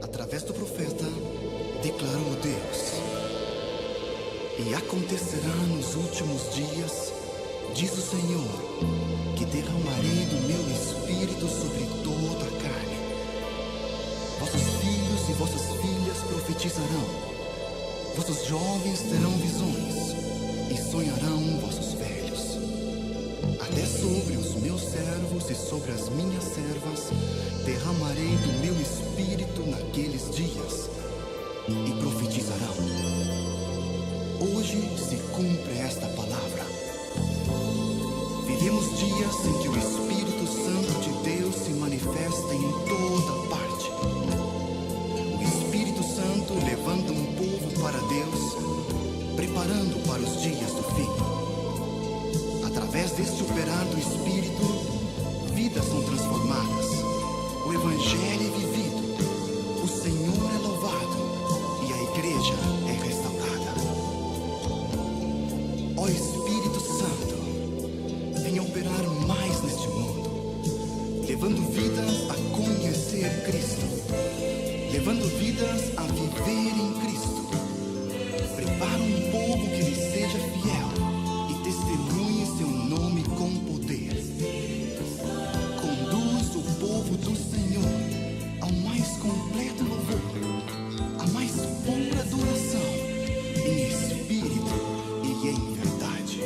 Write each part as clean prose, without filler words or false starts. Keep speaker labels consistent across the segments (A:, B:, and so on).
A: através do profeta, declarou Deus: e acontecerá nos últimos dias, diz o Senhor, que derramarei do meu espírito sobre toda a carne. Vossos filhos e vossas filhas profetizarão, vossos jovens terão visões, e sonharão vossos velhos. Até sobre os meus servos e sobre as minhas servas derramarei do meu espírito naqueles dias, e profetizarão. Hoje se cumpre esta palavra. Vivemos dias em que o Espírito Santo de Deus se manifesta em toda parte. O Espírito Santo levanta um povo para Deus, preparando para os dias do fim. Através deste operar do Espírito, vidas são transformadas, o Evangelho é vivido, o Senhor é louvado e a igreja é restaurada. Ó Espírito Santo, venha operar mais neste mundo, levando vidas a conhecer Cristo, levando vidas a viver em Cristo. Prepara um povo que lhe seja fiel e testemunhe seu nome com poder. Conduz o povo do Senhor ao mais completo louvor, à mais pura adoração, em espírito e em verdade.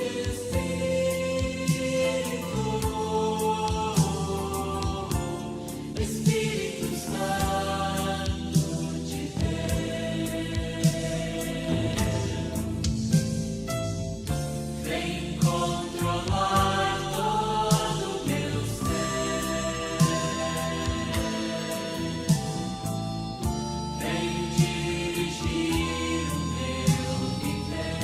B: Espírito Santo de Deus, vem controlar todo o meu ser, vem dirigir o meu viver,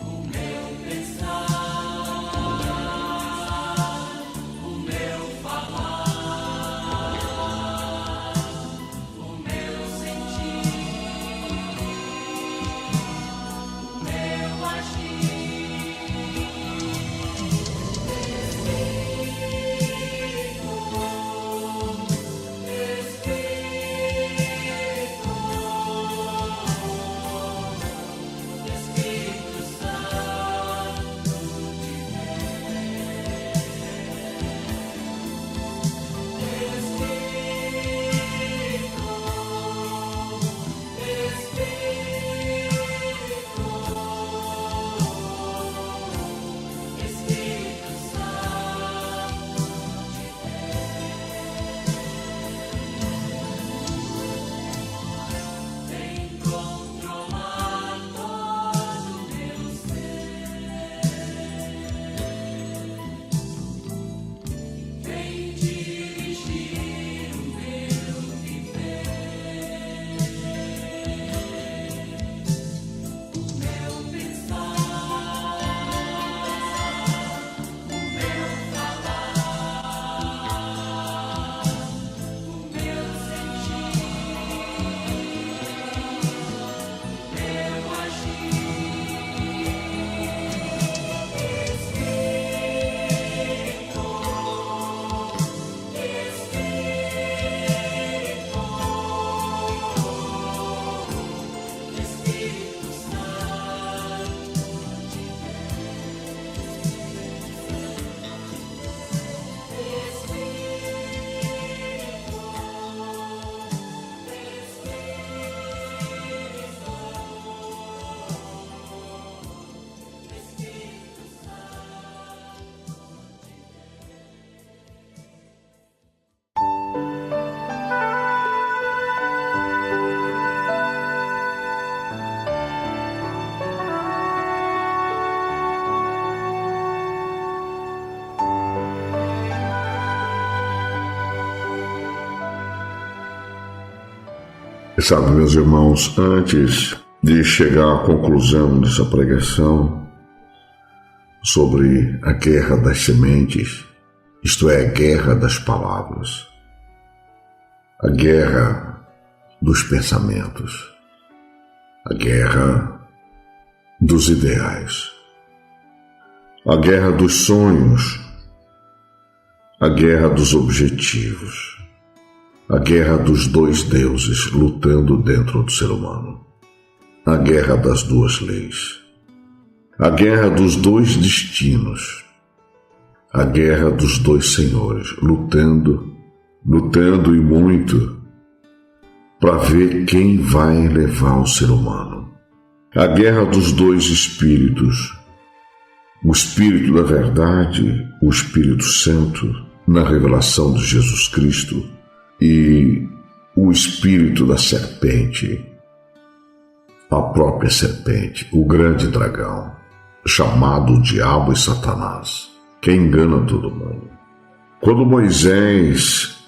B: o meu pensar, o meu falar, o meu sentir, o meu agir. Espírito Santo de Espírito Santo vem controlar todo o meu ser, vem dirigir o meu viver, o meu pensar, o meu falar, o meu sentir, o meu agir. Espírito Santo
C: Sabe, meus irmãos, antes de chegar à conclusão dessa pregação sobre a guerra das sementes, isto é, a guerra das palavras, a guerra dos pensamentos, a guerra dos ideais, a guerra dos sonhos, a guerra dos objetivos, a guerra dos dois deuses lutando dentro do ser humano, a guerra das duas leis, a guerra dos dois destinos, a guerra dos dois senhores, lutando e muito para ver quem vai levar o ser humano. A guerra dos dois espíritos, o Espírito da Verdade, o Espírito Santo, na revelação de Jesus Cristo, e o espírito da serpente, a própria serpente, o grande dragão, chamado Diabo e Satanás, que engana todo mundo. Quando Moisés,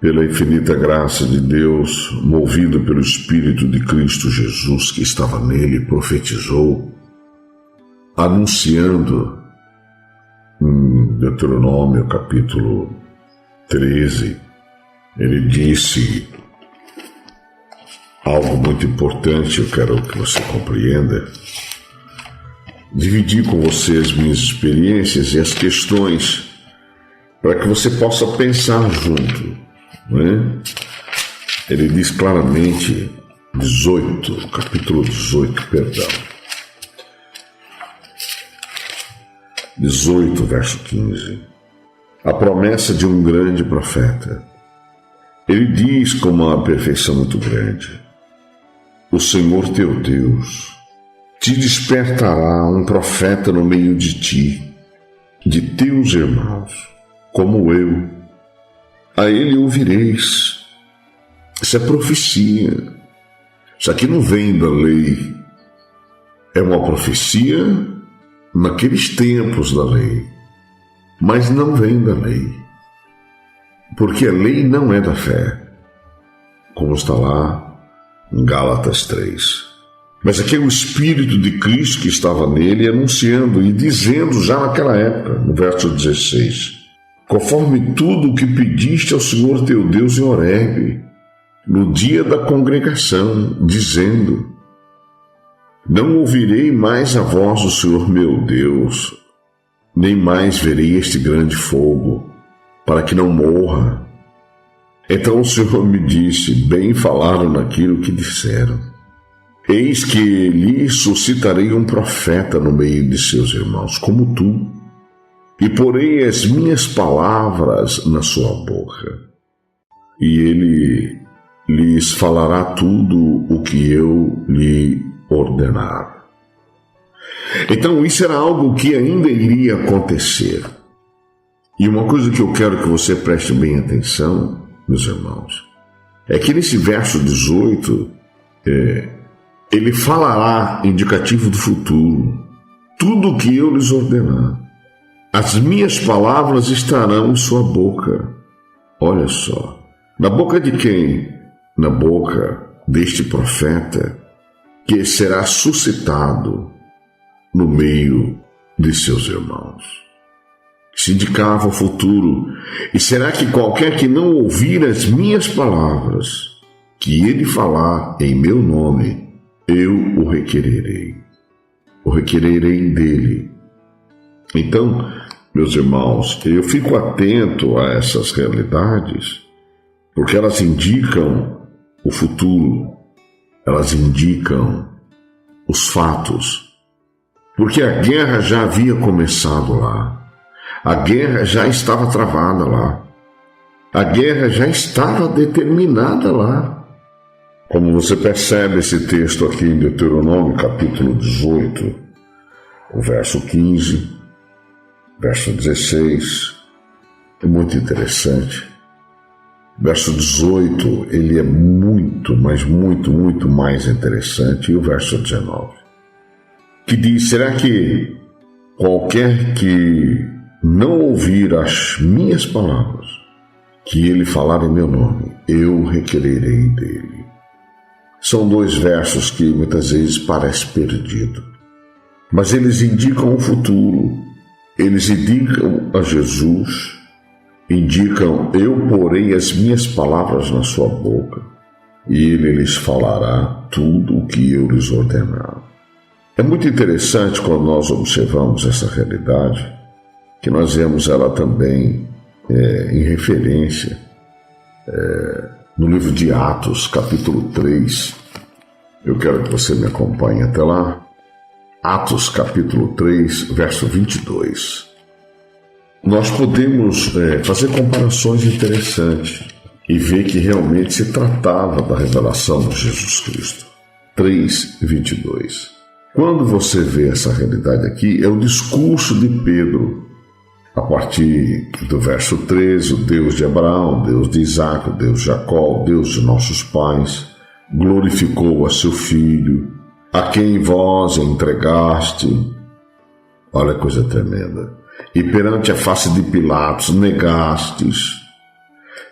C: pela infinita graça de Deus, movido pelo Espírito de Cristo Jesus que estava nele, profetizou, anunciando em Deuteronômio capítulo 13, ele disse algo muito importante, eu quero que você compreenda. Dividir com você as minhas experiências e as questões para que você possa pensar junto, não é? Ele diz claramente, capítulo 18, perdão. 18, verso 15. A promessa de um grande profeta. Ele diz com uma perfeição muito grande: o Senhor teu Deus te despertará um profeta no meio de ti, de teus irmãos, como eu. A ele ouvireis. Isso é profecia. Isso aqui não vem da lei. É uma profecia naqueles tempos da lei, mas não vem da lei, porque a lei não é da fé, como está lá em Gálatas 3. Mas aqui é o Espírito de Cristo que estava nele anunciando e dizendo já naquela época, no verso 16: conforme tudo o que pediste ao Senhor teu Deus em Horebe, no dia da congregação, dizendo: não ouvirei mais a voz do Senhor meu Deus, nem mais verei este grande fogo, para que não morra. Então o Senhor me disse: bem falaram naquilo que disseram. Eis que lhe suscitarei um profeta no meio de seus irmãos, como tu, e porei as minhas palavras na sua boca, e ele lhes falará tudo o que eu lhe ordenar. Então isso era algo que ainda iria acontecer. E uma coisa que eu quero que você preste bem atenção, meus irmãos, é que nesse verso 18, ele falará, indicativo do futuro, tudo o que eu lhes ordenar. As minhas palavras estarão em sua boca. Olha só. Na boca de quem? Na boca deste profeta, que será suscitado no meio de seus irmãos. Se indicava o futuro. E será que qualquer que não ouvir as minhas palavras, que ele falar em meu nome, eu o requererei. O requererei dele. Então, meus irmãos, eu fico atento a essas realidades, porque elas indicam o futuro, elas indicam os fatos, porque a guerra já havia começado lá, a guerra já estava travada lá, a guerra já estava determinada lá. Como você percebe esse texto aqui em Deuteronômio, capítulo 18, o verso 15, verso 16, é muito interessante. Verso 18, ele é muito, mas muito mais interessante. E o verso 19, que diz: será que qualquer que não ouvir as minhas palavras, que ele falar em meu nome, eu requererei dele. São dois versos que muitas vezes parecem perdidos, mas eles indicam o futuro, eles indicam a Jesus, indicam: eu porei as minhas palavras na sua boca, e ele lhes falará tudo o que eu lhes ordenar. É muito interessante quando nós observamos essa realidade, que nós vemos ela também em referência no livro de Atos, capítulo 3. Eu quero que você me acompanhe até lá. Atos, capítulo 3, verso 22. Nós podemos fazer comparações interessantes e ver que realmente se tratava da revelação de Jesus Cristo. 3, 22. Quando você vê essa realidade aqui, é o discurso de Pedro. A partir do verso 13, o Deus de Abraão, o Deus de Isaac, o Deus de Jacó, o Deus de nossos pais, glorificou a seu Filho, a quem vós entregaste. Olha a coisa tremenda. E perante a face de Pilatos negastes,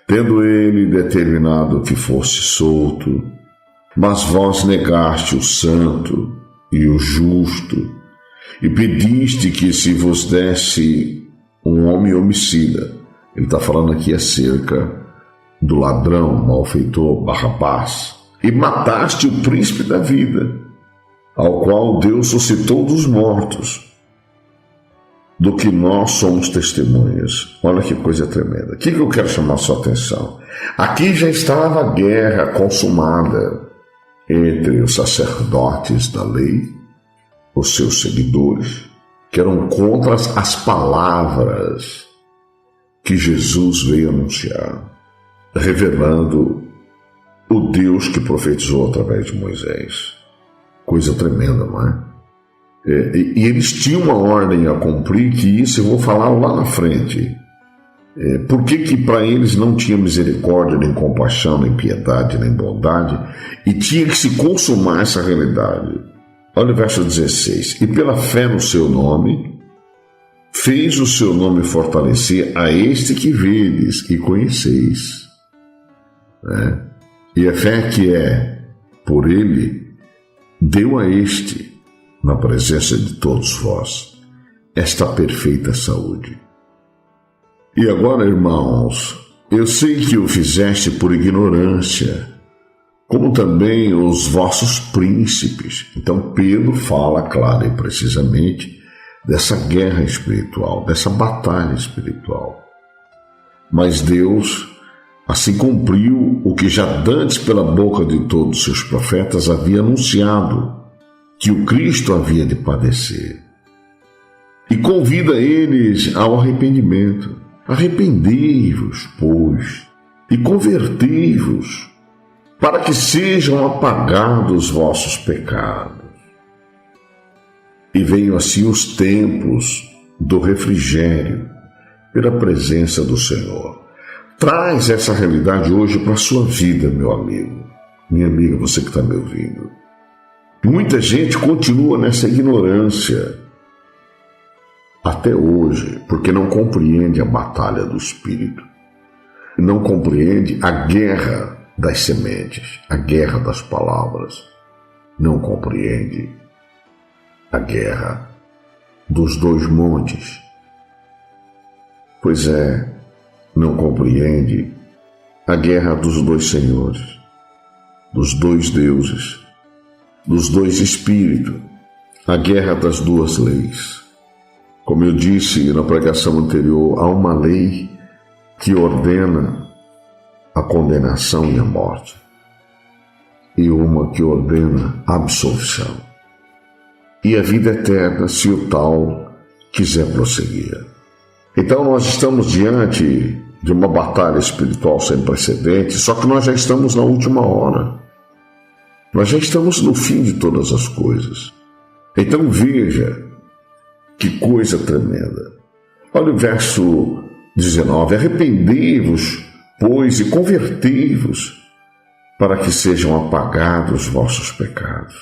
C: tendo ele determinado que fosse solto, mas vós negaste o santo e o justo, e pediste que se vos desse um homem homicida. Ele está falando aqui acerca do ladrão, malfeitor, Barrabás, e mataste o príncipe da vida, ao qual Deus suscitou dos mortos, do que nós somos testemunhas. Olha que coisa tremenda. O que eu quero chamar a sua atenção? Aqui já estava a guerra consumada entre os sacerdotes da lei, os seus seguidores, que eram contra as palavras que Jesus veio anunciar, revelando o Deus que profetizou através de Moisés. Coisa tremenda, não é? E eles tinham uma ordem a cumprir, que isso eu vou falar lá na frente. Por que para eles não tinha misericórdia, nem compaixão, nem piedade, nem bondade, e tinha que se consumar essa realidade? Olha o verso 16. E pela fé no seu nome, fez o seu nome fortalecer a este que vedes e conheceis. E a fé que é por ele, deu a este, na presença de todos vós, esta perfeita saúde. E agora, irmãos, eu sei que o fizeste por ignorância, como também os vossos príncipes. Então Pedro fala clara e precisamente dessa guerra espiritual, dessa batalha espiritual. Mas Deus assim cumpriu o que já dantes pela boca de todos os seus profetas havia anunciado, que o Cristo havia de padecer. E convida eles ao arrependimento. Arrependei-vos, pois, e convertei-vos, para que sejam apagados os vossos pecados. E venham assim os tempos do refrigério, pela presença do Senhor. Traz essa realidade hoje para a sua vida, meu amigo, minha amiga, você que está me ouvindo. Muita gente continua nessa ignorância até hoje, porque não compreende a batalha do Espírito, não compreende a guerra das sementes, a guerra das palavras, não compreende a guerra dos dois montes. Pois é, não compreende a guerra dos dois senhores, dos dois deuses, dos dois espíritos, a guerra das duas leis. Como eu disse na pregação anterior, há uma lei que ordena a condenação e a morte, e uma que ordena a absolvição e a vida eterna, se o tal quiser prosseguir. Então nós estamos diante de uma batalha espiritual sem precedentes, só que nós já estamos na última hora. Nós já estamos no fim de todas as coisas. Então veja que coisa tremenda. Olha o verso 19. Arrependei-vos, pois, e convertei-vos, para que sejam apagados os vossos pecados.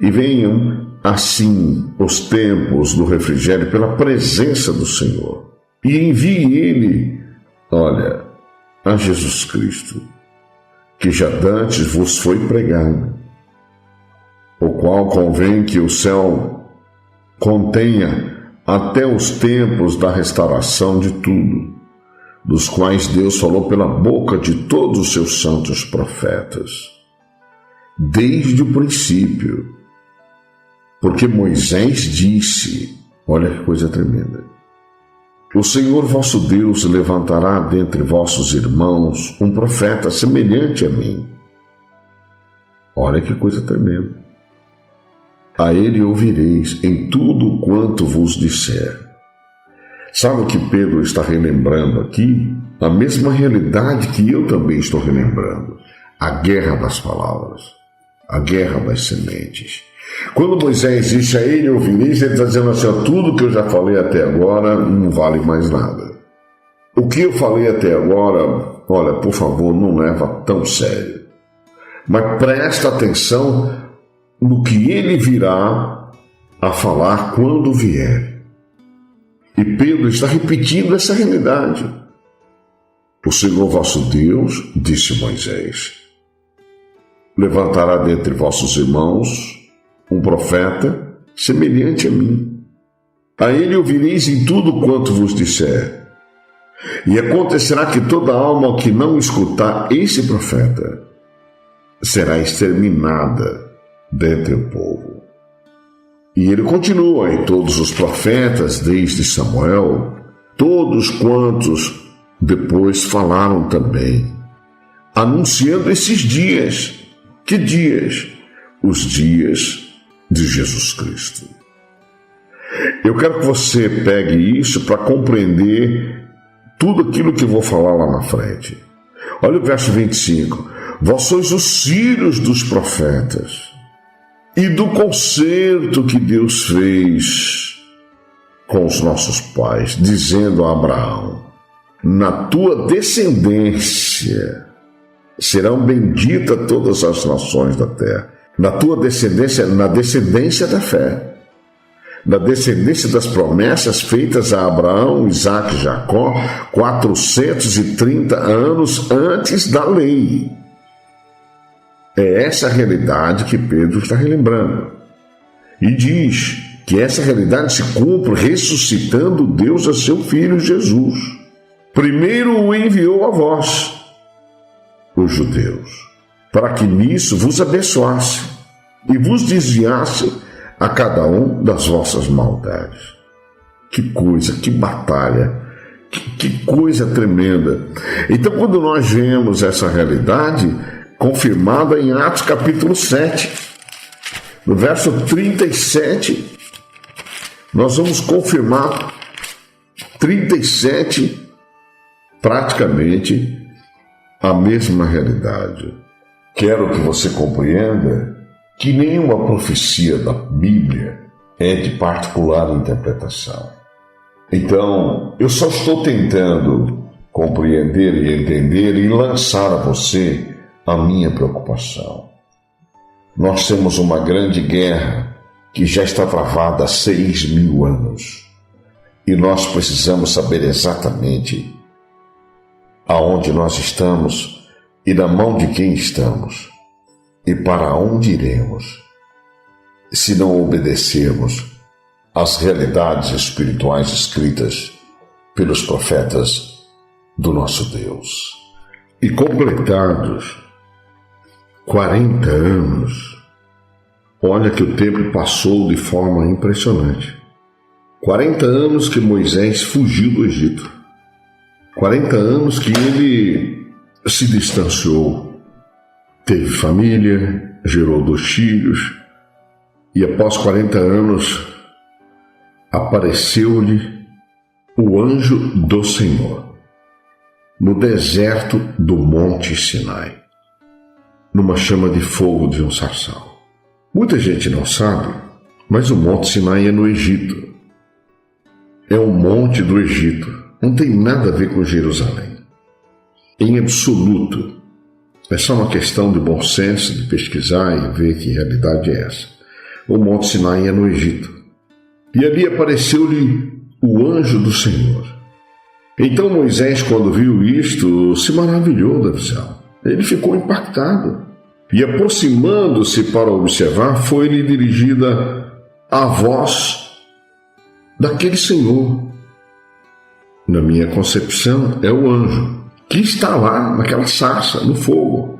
C: E venham, assim, os tempos do refrigério pela presença do Senhor. E envie Ele, olha, a Jesus Cristo, que já dantes vos foi pregado, o qual convém que o céu contenha até os tempos da restauração de tudo, dos quais Deus falou pela boca de todos os seus santos profetas, desde o princípio. Porque Moisés disse, olha que coisa tremenda, O Senhor vosso Deus levantará dentre vossos irmãos um profeta semelhante a mim. Olha que coisa tremenda. A ele ouvireis em tudo quanto vos disser. Sabe o que Pedro está relembrando aqui? A mesma realidade que eu também estou relembrando. A guerra das palavras. A guerra das sementes. Quando Moisés disse a ele ouvireis, ele está dizendo assim, tudo que eu já falei até agora não vale mais nada. O que eu falei até agora, olha, por favor, não leva tão sério. Mas presta atenção no que ele virá a falar quando vier. E Pedro está repetindo essa realidade. O Senhor vosso Deus, disse Moisés, levantará dentre vossos irmãos um profeta semelhante a mim. A ele ouvireis em tudo quanto vos disser. E acontecerá que toda alma que não escutar esse profeta será exterminada dentre o povo. E ele continua, e todos os profetas, desde Samuel, todos quantos depois falaram também, anunciando esses dias. Que dias? Os dias de Jesus Cristo. Eu quero que você pegue isso para compreender tudo aquilo que eu vou falar lá na frente. Olha o verso 25. Vós sois os filhos dos profetas e do concerto que Deus fez com os nossos pais, dizendo a Abraão, na tua descendência serão benditas todas as nações da terra. Na tua descendência, na descendência da fé, na descendência das promessas feitas a Abraão, Isaque e Jacó, 430 anos antes da lei. É essa a realidade que Pedro está relembrando. E diz que essa realidade se cumpre ressuscitando Deus a seu Filho Jesus. Primeiro o enviou a vós, os judeus, para que nisso vos abençoasse e vos desviasse a cada um das vossas maldades. Que coisa, que batalha, que coisa tremenda. Então, quando nós vemos essa realidade confirmada em Atos capítulo 7, no verso 37, nós vamos confirmar 37 praticamente a mesma realidade. Quero que você compreenda que nenhuma profecia da Bíblia é de particular interpretação. Então, eu só estou tentando compreender e entender e lançar a você a minha preocupação. Nós temos uma grande guerra que já está travada há 6.000 anos e nós precisamos saber exatamente aonde nós estamos e na mão de quem estamos e para onde iremos se não obedecermos às realidades espirituais escritas pelos profetas do nosso Deus. E completados 40 anos, olha que o tempo passou de forma impressionante. 40 anos que Moisés fugiu do Egito. 40 anos que ele se distanciou. Teve família, gerou 2 filhos, e após 40 anos apareceu-lhe o anjo do Senhor no deserto do Monte Sinai, numa chama de fogo de um sarçal. Muita gente não sabe, mas o Monte Sinai é no Egito. É um monte do Egito, não tem nada a ver com Jerusalém. Em absoluto. É só uma questão de bom senso, de pesquisar e ver que realidade é essa. O Monte Sinai é no Egito. E ali apareceu-lhe o anjo do Senhor. Então Moisés, quando viu isto, se maravilhou da visão. Ele ficou impactado. E aproximando-se para observar, foi-lhe dirigida a voz daquele Senhor. Na minha concepção, é o anjo que está lá naquela sarça, no fogo.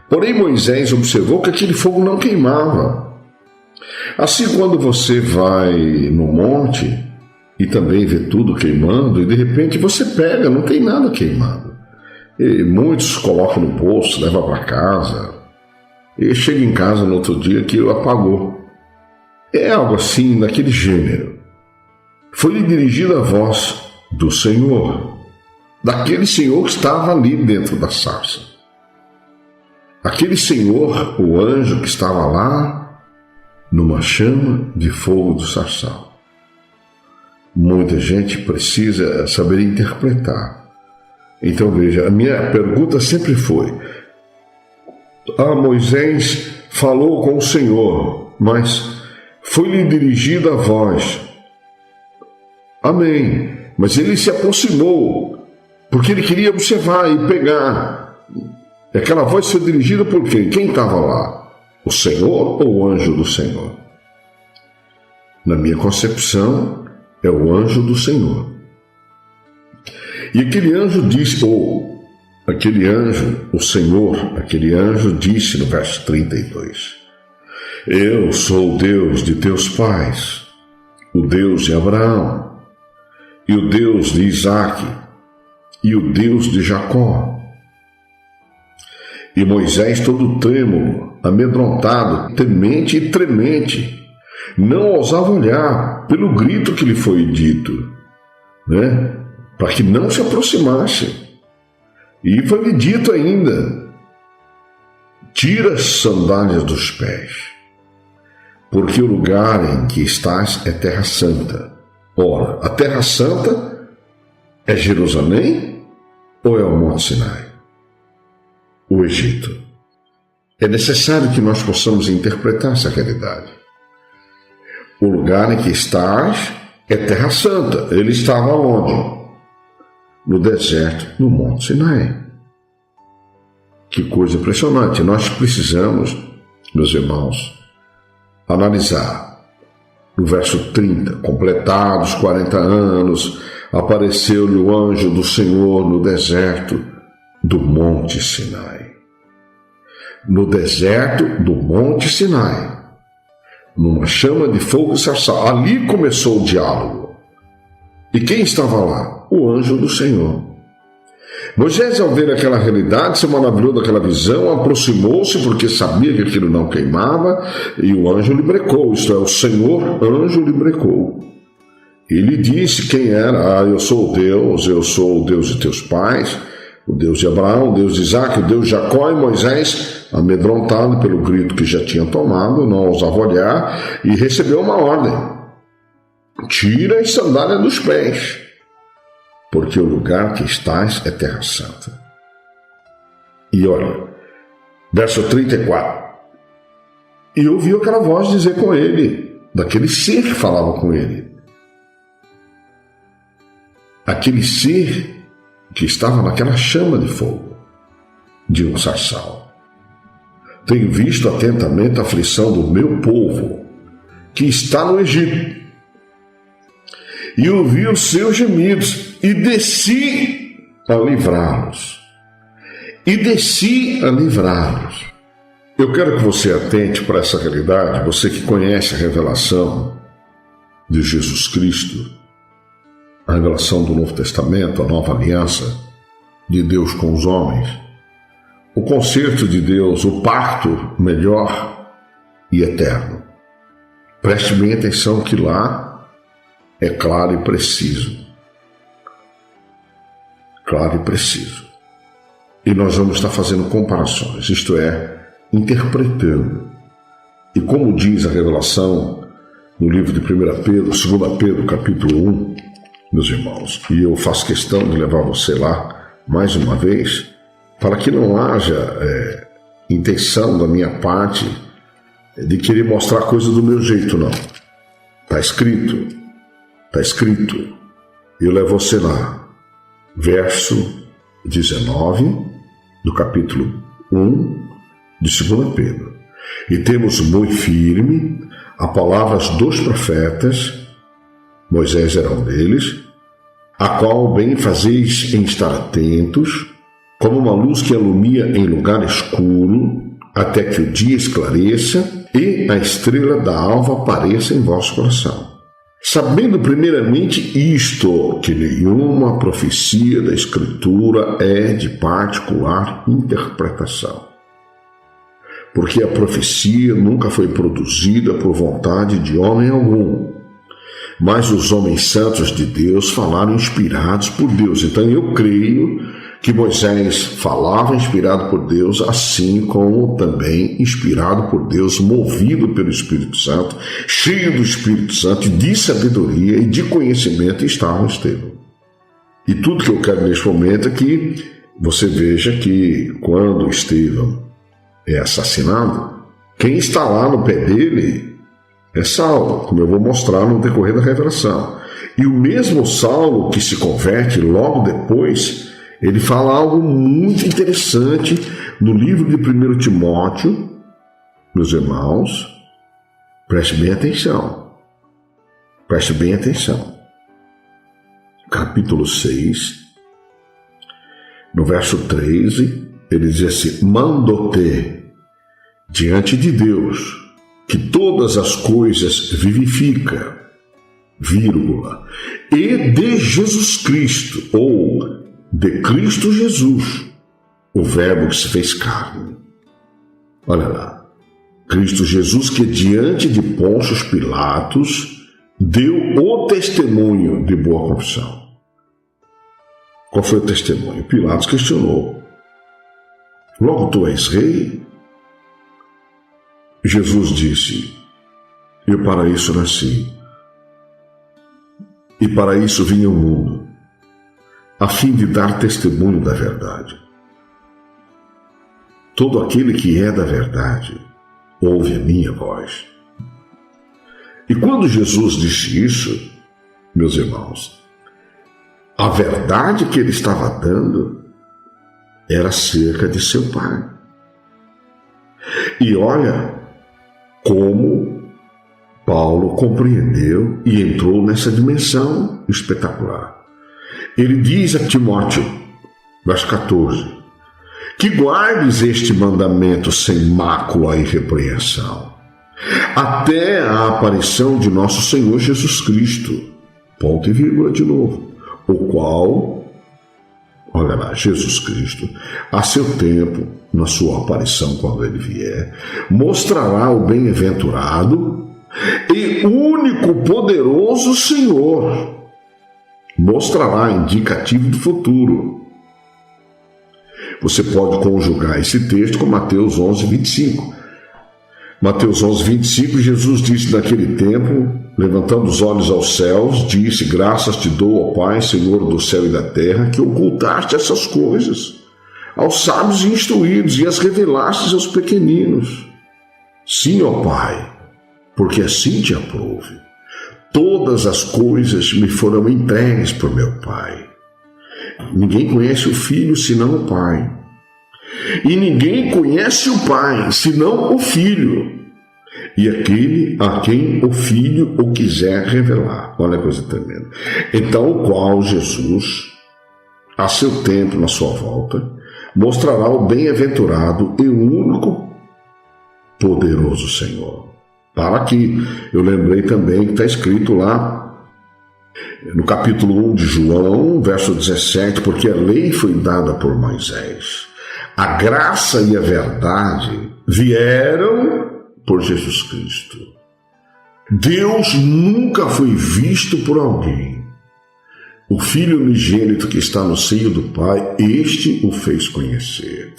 C: Porém, Moisés observou que aquele fogo não queimava. Assim, quando você vai no monte e também vê tudo queimando, e de repente você pega, não tem nada queimado. E muitos colocam no bolso, levam para casa, e chega em casa no outro dia que apagou. É algo assim, daquele gênero. Foi-lhe dirigida a voz do Senhor, daquele Senhor que estava ali dentro da sarça. Aquele Senhor, o anjo que estava lá, numa chama de fogo do sarçal. Muita gente precisa saber interpretar. Então veja, a minha pergunta sempre foi: Moisés falou com o Senhor, mas foi-lhe dirigida a voz. Amém. Mas ele se aproximou, porque ele queria observar e pegar. Aquela voz foi dirigida por quem? Quem estava lá? O Senhor ou o anjo do Senhor? Na minha concepção, é o anjo do Senhor. E aquele anjo disse, o Senhor, aquele anjo disse no verso 32, eu sou o Deus de teus pais, o Deus de Abraão, e o Deus de Isaque, e o Deus de Jacó. E Moisés, todo trêmulo, amedrontado, temente e tremente, não ousava olhar pelo grito que lhe foi dito, para que não se aproximasse. E foi-lhe dito ainda, tira as sandálias dos pés, porque o lugar em que estás é terra santa. Ora, a terra santa é Jerusalém ou é o Monte Sinai? O Egito. É necessário que nós possamos interpretar essa realidade. O lugar em que estás é terra santa. Ele estava onde? No deserto, no Monte Sinai. Que coisa impressionante. Nós precisamos, meus irmãos, analisar. No verso 30, completados 40 anos, apareceu-lhe o anjo do Senhor no deserto do Monte Sinai. No deserto do Monte Sinai, numa chama de fogo e sarçal. Ali começou o diálogo. E quem estava lá? O anjo do Senhor. Moisés, ao ver aquela realidade, se maravilhou daquela visão, aproximou-se porque sabia que aquilo não queimava, e o anjo lhe brecou, isto é, o Senhor anjo lhe brecou. Ele disse quem era: eu sou o Deus de teus pais, o Deus de Abraão, o Deus de Isaque, o Deus de Jacó. E Moisés, amedrontado pelo grito que já tinha tomado, não ousava olhar e recebeu uma ordem: tira as sandálias dos pés, porque o lugar que estás é terra santa. E olha, verso 34. E ouviu aquela voz dizer com ele, daquele ser que falava com ele. Aquele ser que estava naquela chama de fogo, de um sarçal. Tenho visto atentamente a aflição do meu povo, que está no Egito, e ouvi os seus gemidos, e desci a livrá-los. Eu quero que você atente para essa realidade, você que conhece a revelação de Jesus Cristo, a revelação do Novo Testamento, a nova aliança de Deus com os homens, o concerto de Deus, o pacto melhor e eterno. Preste bem atenção que lá é claro e preciso. Claro e preciso. E nós vamos estar fazendo comparações, isto é, interpretando. E como diz a revelação no livro de 1 Pedro, 2 Pedro, capítulo 1, meus irmãos, e eu faço questão de levar você lá mais uma vez, para que não haja intenção da minha parte de querer mostrar coisa do meu jeito, não. Está escrito. Eu levo você lá. Verso 19 do capítulo 1 de 2 Pedro. E temos muito firme a palavras dos profetas, Moisés era um deles, a qual bem fazeis em estar atentos, como uma luz que alumia em lugar escuro, até que o dia esclareça e a estrela da alva apareça em vosso coração. Sabendo primeiramente isto, que nenhuma profecia da Escritura é de particular interpretação. Porque a profecia nunca foi produzida por vontade de homem algum, mas os homens santos de Deus falaram inspirados por Deus. Então eu creio que Moisés falava inspirado por Deus, assim como também inspirado por Deus, movido pelo Espírito Santo, cheio do Espírito Santo, de sabedoria e de conhecimento, estava Estevão. E tudo que eu quero neste momento é que você veja que quando Estevão é assassinado, quem está lá no pé dele é Saulo, como eu vou mostrar no decorrer da revelação. E o mesmo Saulo que se converte logo depois, ele fala algo muito interessante no livro de 1 Timóteo, meus irmãos, preste bem atenção. Preste bem atenção. Capítulo 6, no verso 13, ele diz assim: mando-te diante de Deus, que todas as coisas vivifica, vírgula, e de Jesus Cristo, ou de Cristo Jesus, o verbo que se fez carne. Olha lá, Cristo Jesus, que diante de Pôncio Pilatos deu o testemunho de boa confissão. Qual foi o testemunho? Pilatos questionou: logo tu és rei? Jesus disse: eu para isso nasci, e para isso vim ao mundo, a fim de dar testemunho da verdade. Todo aquele que é da verdade ouve a minha voz. E quando Jesus disse isso, meus irmãos, a verdade que ele estava dando era acerca de seu Pai. E olha como Paulo compreendeu e entrou nessa dimensão espetacular. Ele diz a Timóteo, verso 14, que guardes este mandamento sem mácula e repreensão, até a aparição de nosso Senhor Jesus Cristo, ponto e vírgula de novo, o qual, olha lá, Jesus Cristo, a seu tempo, na sua aparição quando ele vier, mostrará o bem-aventurado e único poderoso Senhor. Mostrará indicativo do futuro. Você pode conjugar esse texto com Mateus 11, 25. Mateus 11, 25, Jesus disse naquele tempo, levantando os olhos aos céus, disse: graças te dou, ó Pai, Senhor do céu e da terra, que ocultaste essas coisas aos sábios e instruídos e as revelaste aos pequeninos. Sim, ó Pai, porque assim te aprouve. Todas as coisas me foram entregues por meu Pai. Ninguém conhece o Filho senão o Pai. E ninguém conhece o Pai senão o Filho. E aquele a quem o Filho o quiser revelar. Olha a coisa tremenda. Então, o qual Jesus, a seu tempo, na sua volta, mostrará o bem-aventurado e único poderoso Senhor. Para aqui, eu lembrei também que está escrito lá no capítulo 1 de João, verso 17, porque a lei foi dada por Moisés, a graça e a verdade vieram por Jesus Cristo. Deus nunca foi visto por alguém. O Filho unigênito que está no seio do Pai, este o fez conhecer.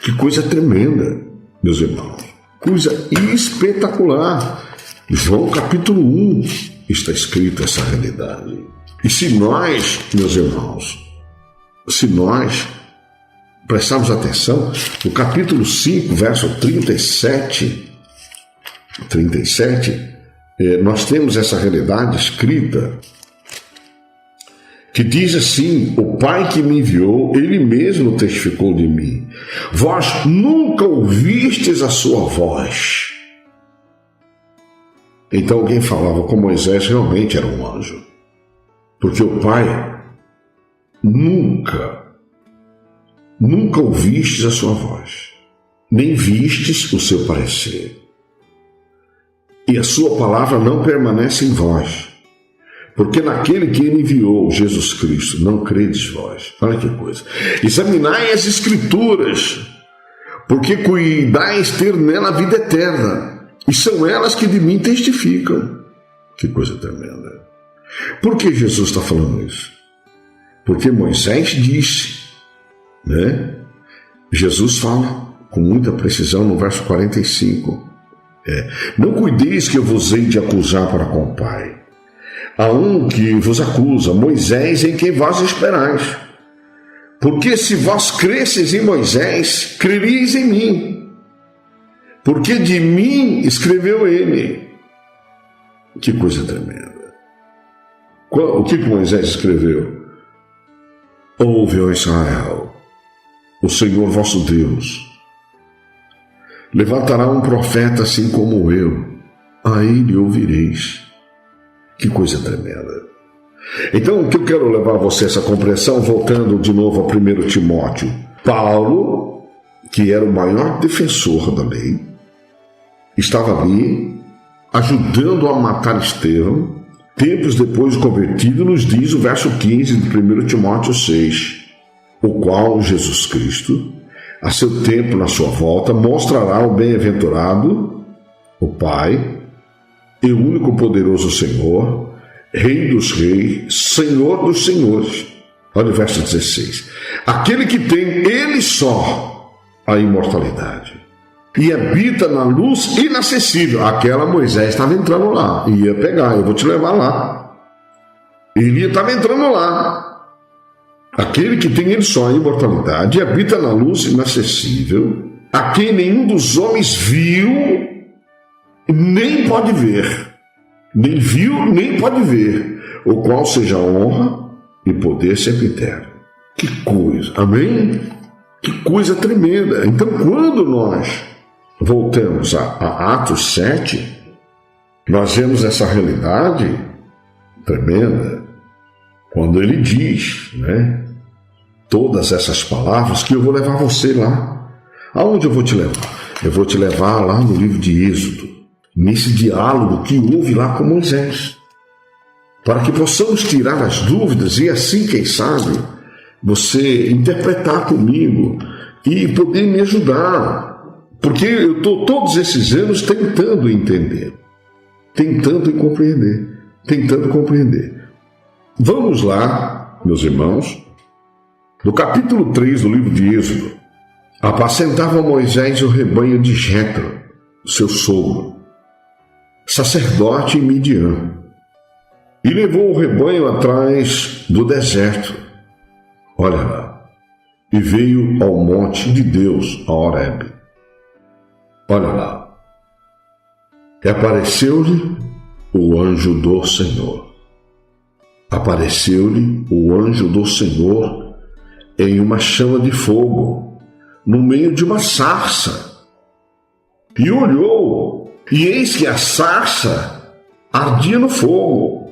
C: Que coisa tremenda, meus irmãos. Coisa espetacular. João capítulo 1 está escrita essa realidade. E se nós, meus irmãos, se nós prestarmos atenção, no capítulo 5, verso 37, nós temos essa realidade escrita, que diz assim: o Pai que me enviou, ele mesmo testificou de mim. Vós nunca ouvistes a sua voz. Então alguém falava com Moisés, realmente era um anjo. Porque o Pai nunca ouvistes a sua voz, nem vistes o seu parecer. E a sua palavra não permanece em vós, porque naquele que ele enviou, Jesus Cristo, não credes vós. Olha que coisa. Examinai as Escrituras, porque cuidais ter nela a vida eterna, e são elas que de mim testificam. Que coisa tremenda. Por que Jesus está falando isso? Porque Moisés disse, né? Jesus fala com muita precisão no verso 45. Não cuideis que eu vos hei de acusar para com o Pai. Há um que vos acusa, Moisés, em quem vós esperais. Porque se vós cresceis em Moisés, creríeis em mim. Porque de mim escreveu ele. Que coisa tremenda. O que Moisés escreveu? Ouve, ó Israel, o Senhor vosso Deus levantará um profeta assim como eu, a ele ouvireis. Que coisa tremenda. Então, o que eu quero levar a você essa compreensão, voltando de novo a 1 Timóteo. Paulo, que era o maior defensor da lei, estava ali ajudando a matar Estevão. Tempos depois de convertido, nos diz o verso 15 de 1 Timóteo 6, o qual Jesus Cristo, a seu tempo na sua volta, mostrará o bem-aventurado, o Pai, e o único poderoso Senhor, Rei dos reis, Senhor dos senhores. Olha o verso 16. Aquele que tem ele só a imortalidade e habita na luz inacessível. Aquela Moisés estava entrando lá, ia pegar, eu vou te levar lá. Ele estava entrando lá. Aquele que tem ele só a imortalidade e habita na luz inacessível, a quem nenhum dos homens viu, nem pode ver. Nem viu, nem pode ver, o qual seja honra e poder sempre eterno. Que coisa, amém? Que coisa tremenda. Então, quando nós voltamos a Atos 7, nós vemos essa realidade tremenda, quando ele diz, né, todas essas palavras, que eu vou levar você lá. Aonde eu vou te levar? Eu vou te levar lá no livro de Êxodo, nesse diálogo que houve lá com Moisés, para que possamos tirar as dúvidas e assim, quem sabe, você interpretar comigo e poder me ajudar, porque eu estou todos esses anos tentando entender, tentando compreender. Vamos lá, meus irmãos, no capítulo 3 do livro de Êxodo. Apacentava Moisés o rebanho de Jetro, seu sogro, sacerdote em Midian, e levou o rebanho atrás do deserto. Olha lá, e veio ao monte de Deus, a Horebe. Olha lá, e apareceu-lhe o anjo do Senhor. Apareceu-lhe o anjo do Senhor em uma chama de fogo, no meio de uma sarça. E olhou, e eis que a sarça ardia no fogo,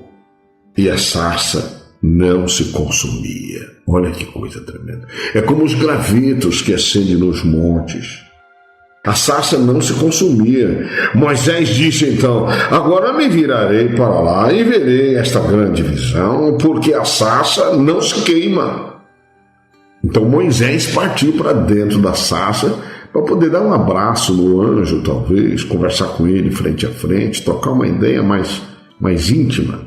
C: e a sarça não se consumia. Olha que coisa tremenda. É como os gravetos que acendem nos montes. A sarça não se consumia. Moisés disse então: agora me virarei para lá e verei esta grande visão, porque a sarça não se queima. Então Moisés partiu para dentro da sarça para poder dar um abraço no anjo, talvez, conversar com ele frente a frente, trocar uma ideia mais íntima.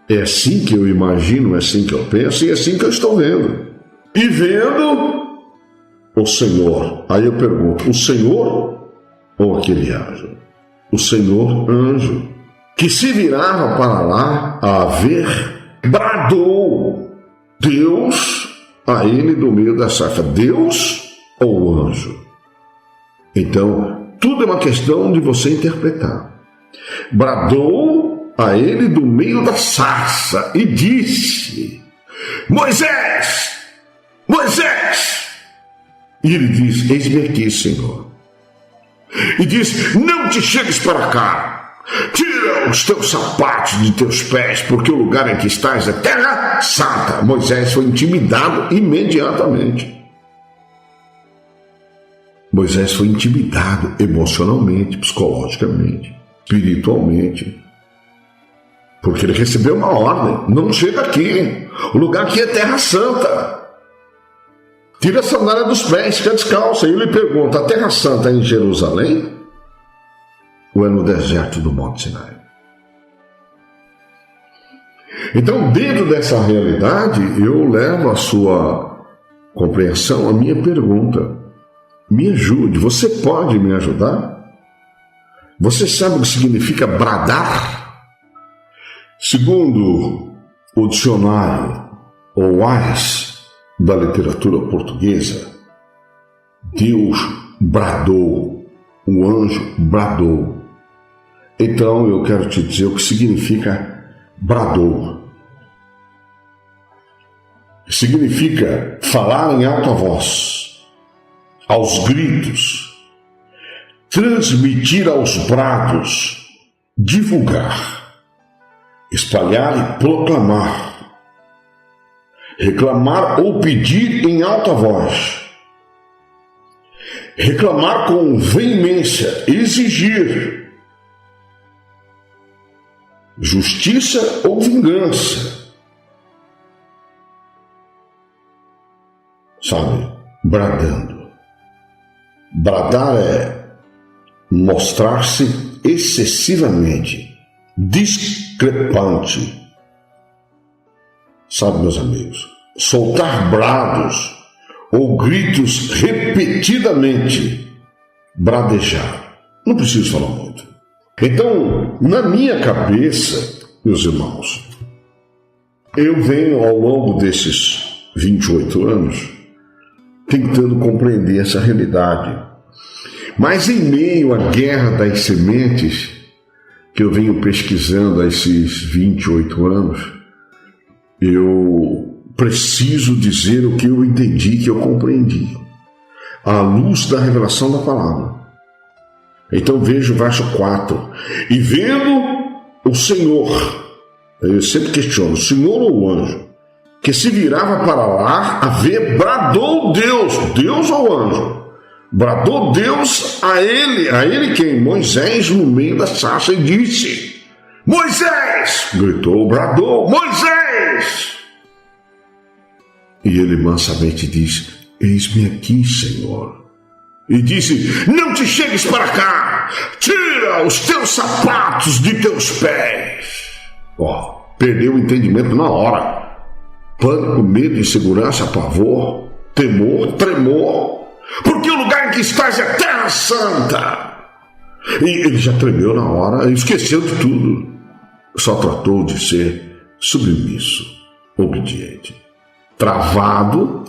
C: É assim que eu imagino, é assim que eu penso e é assim que eu estou vendo. E vendo o Senhor, aí eu pergunto, o Senhor ou aquele anjo? O Senhor anjo, que se virava para lá a ver, bradou Deus a ele do meio da sarça. Deus ou o anjo? Então, tudo é uma questão de você interpretar. Bradou a ele do meio da sarça e disse: Moisés! Moisés! E ele diz: eis-me aqui, Senhor. E diz: não te chegues para cá. Tira os teus sapatos de teus pés, porque o lugar em que estás é terra santa. Moisés foi intimidado imediatamente. Moisés foi intimidado emocionalmente, psicologicamente, espiritualmente. Porque ele recebeu uma ordem: não chega aqui, o lugar aqui é terra santa. Tira a sandália dos pés, fica descalço. Aí ele pergunta: a terra santa é em Jerusalém ou é no deserto do Monte Sinai? Então, dentro dessa realidade, eu levo a sua compreensão a minha pergunta. Me ajude, você pode me ajudar? Você sabe o que significa bradar? Segundo o dicionário Wise da literatura portuguesa, Deus bradou, o anjo bradou. Então eu quero te dizer o que significa bradou. Significa falar em alta voz, aos gritos, transmitir aos brados, divulgar, espalhar e proclamar, reclamar ou pedir em alta voz, reclamar com veemência, exigir justiça ou vingança. Sabe, bradando. Bradar é mostrar-se excessivamente discrepante. Sabe, meus amigos, soltar brados ou gritos repetidamente, bradejar. Não preciso falar muito. Então, na minha cabeça, meus irmãos, eu venho ao longo desses 28 anos tentando compreender essa realidade. Mas em meio à guerra das sementes, que eu venho pesquisando há esses 28 anos, eu preciso dizer o que eu entendi, que eu compreendi, à luz da revelação da palavra. Então vejo o verso 4. E vendo o Senhor, eu sempre questiono, o Senhor ou o anjo, que se virava para lá a ver, bradou Deus ou anjo? Bradou Deus a ele quem? Moisés, no meio da sarça, e disse: Moisés! Gritou, bradou, Moisés! E ele mansamente disse: Eis-me aqui, Senhor. E disse: Não te chegues para cá, tira os teus sapatos de teus pés. Perdeu o entendimento na hora. Pânico, medo, insegurança, pavor, temor, tremor, porque o lugar em que estás é terra santa. E ele já tremeu na hora, esqueceu de tudo, só tratou de ser submisso, obediente, travado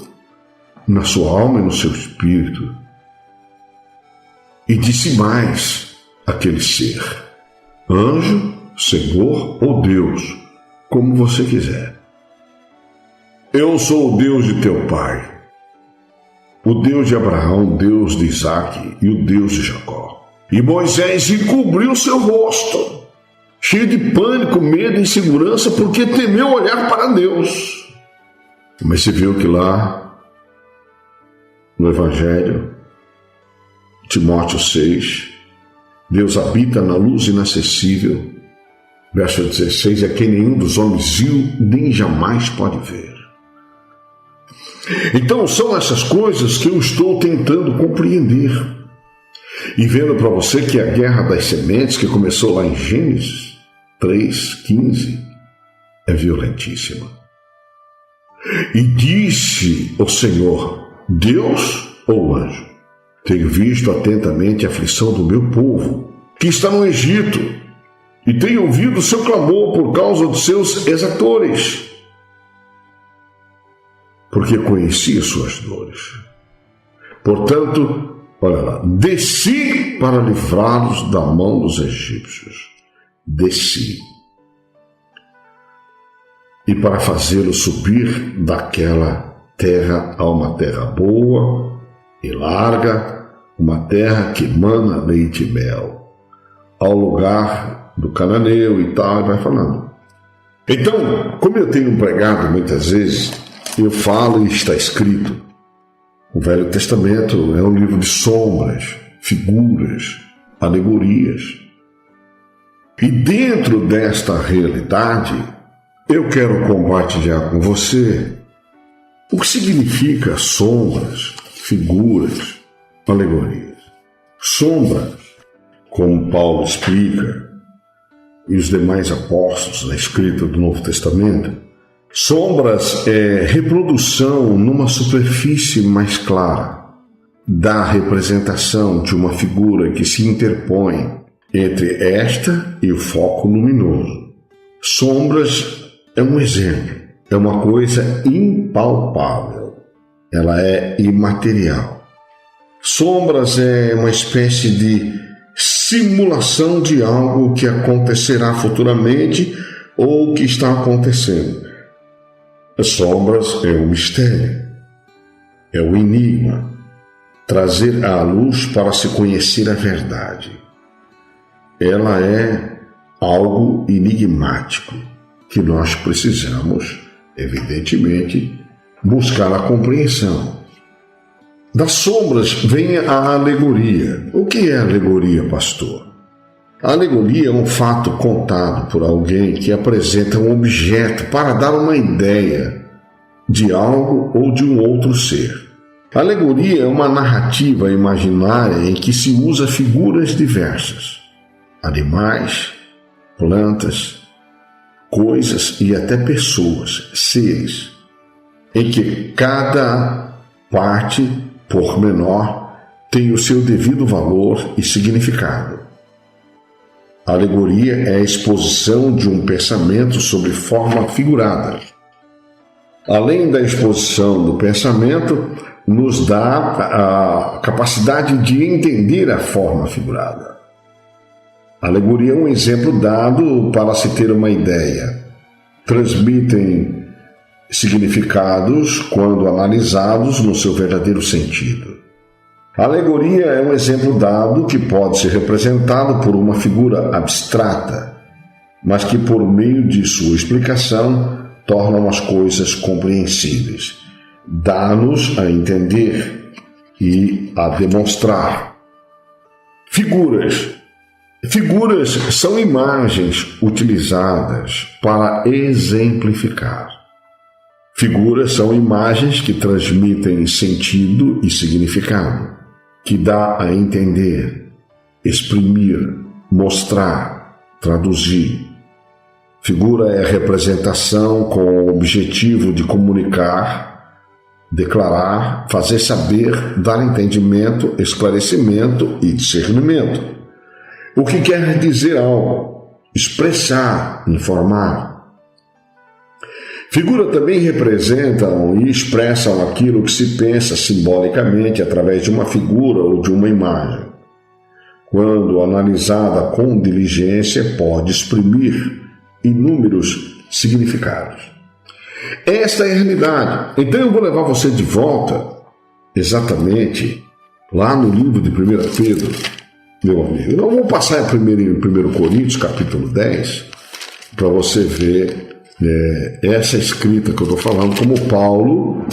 C: na sua alma e no seu espírito. E disse mais aquele ser: anjo, Senhor ou Deus, como você quiser. Eu sou o Deus de teu pai, o Deus de Abraão, o Deus de Isaque e o Deus de Jacó. E Moisés encobriu seu rosto, cheio de pânico, medo e insegurança, porque temeu olhar para Deus. Mas você viu que lá no Evangelho, Timóteo 6, Deus habita na luz inacessível. Verso 16, é quem nenhum dos homens viu, nem jamais pode ver. Então são essas coisas que eu estou tentando compreender. E vendo para você que a guerra das sementes, que começou lá em Gênesis 3:15, é violentíssima. E disse o Senhor, Deus ou anjo: tenho visto atentamente a aflição do meu povo, que está no Egito, e tenho ouvido o seu clamor por causa dos seus exatores, porque conheci as suas dores. Portanto, olha lá, desci para livrá-los da mão dos egípcios. Desci. E para fazê-los subir daquela terra a uma terra boa e larga, uma terra que mana leite e mel, ao lugar do cananeu e tal, e vai falando. Então, como eu tenho pregado muitas vezes, eu falo e está escrito. O Velho Testamento é um livro de sombras, figuras, alegorias. E dentro desta realidade, eu quero compartilhar com você o que significa sombras, figuras, alegorias. Sombras, como Paulo explica, e os demais apóstolos na escrita do Novo Testamento, sombras é reprodução numa superfície mais clara da representação de uma figura que se interpõe entre esta e o foco luminoso. Sombras é um exemplo, é uma coisa impalpável, ela é imaterial. Sombras é uma espécie de simulação de algo que acontecerá futuramente ou que está acontecendo. As sombras é o mistério, é o enigma, trazer à luz para se conhecer a verdade. Ela é algo enigmático que nós precisamos, evidentemente, buscar a compreensão. Das sombras vem a alegoria. O que é alegoria, pastor? A alegoria é um fato contado por alguém que apresenta um objeto para dar uma ideia de algo ou de um outro ser. A alegoria é uma narrativa imaginária em que se usa figuras diversas, animais, plantas, coisas e até pessoas, seres, em que cada parte, por menor, tem o seu devido valor e significado. A alegoria é a exposição de um pensamento sob forma figurada. Além da exposição do pensamento, nos dá a capacidade de entender a forma figurada. A alegoria é um exemplo dado para se ter uma ideia. Transmitem significados quando analisados no seu verdadeiro sentido. A alegoria é um exemplo dado que pode ser representado por uma figura abstrata, mas que por meio de sua explicação tornam as coisas compreensíveis, dá-nos a entender e a demonstrar. Figuras. Figuras são imagens utilizadas para exemplificar. Figuras são imagens que transmitem sentido e significado, que dá a entender, exprimir, mostrar, traduzir. Figura é representação com o objetivo de comunicar, declarar, fazer saber, dar entendimento, esclarecimento e discernimento. O que quer dizer algo, expressar, informar. Figura também representam e expressam aquilo que se pensa simbolicamente através de uma figura ou de uma imagem. Quando analisada com diligência, pode exprimir inúmeros significados. Esta é a realidade. Então eu vou levar você de volta, exatamente, lá no livro de 1 Pedro, meu amigo. Não vou passar primeiro em 1 Coríntios, capítulo 10, para você ver essa escrita que eu estou falando, como Paulo,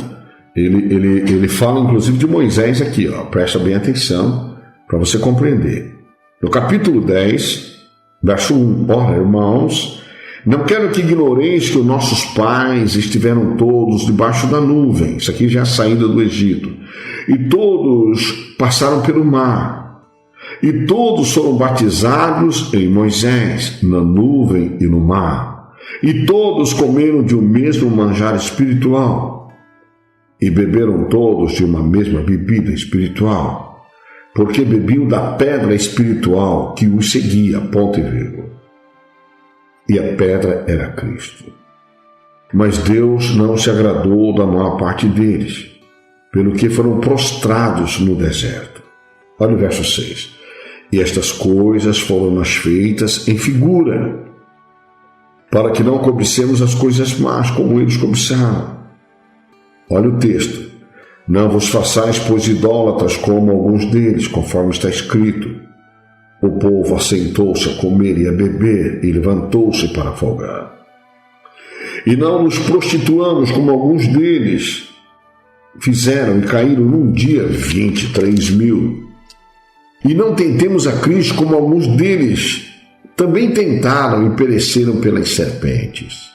C: ele fala inclusive de Moisés aqui, ó, presta bem atenção para você compreender. No capítulo 10, verso 1, ora, irmãos, não quero que ignoreis que os nossos pais estiveram todos debaixo da nuvem, isso aqui já é a saída do Egito, e todos passaram pelo mar, e todos foram batizados em Moisés, na nuvem e no mar. E todos comeram de um mesmo manjar espiritual, e beberam todos de uma mesma bebida espiritual, porque bebiam da pedra espiritual que os seguia, ponto e vírgula. E a pedra era Cristo. Mas Deus não se agradou da maior parte deles, pelo que foram prostrados no deserto. Olha o verso 6. E estas coisas foram-nos feitas em figura, para que não cobicemos as coisas más como eles cobiçaram. Olha o texto. Não vos façais, pois, idólatras como alguns deles, conforme está escrito. O povo assentou-se a comer e a beber, e levantou-se para folgar. E não nos prostituamos como alguns deles fizeram e caíram num dia 23 mil. E não tentemos a Cristo como alguns deles também tentaram e pereceram pelas serpentes.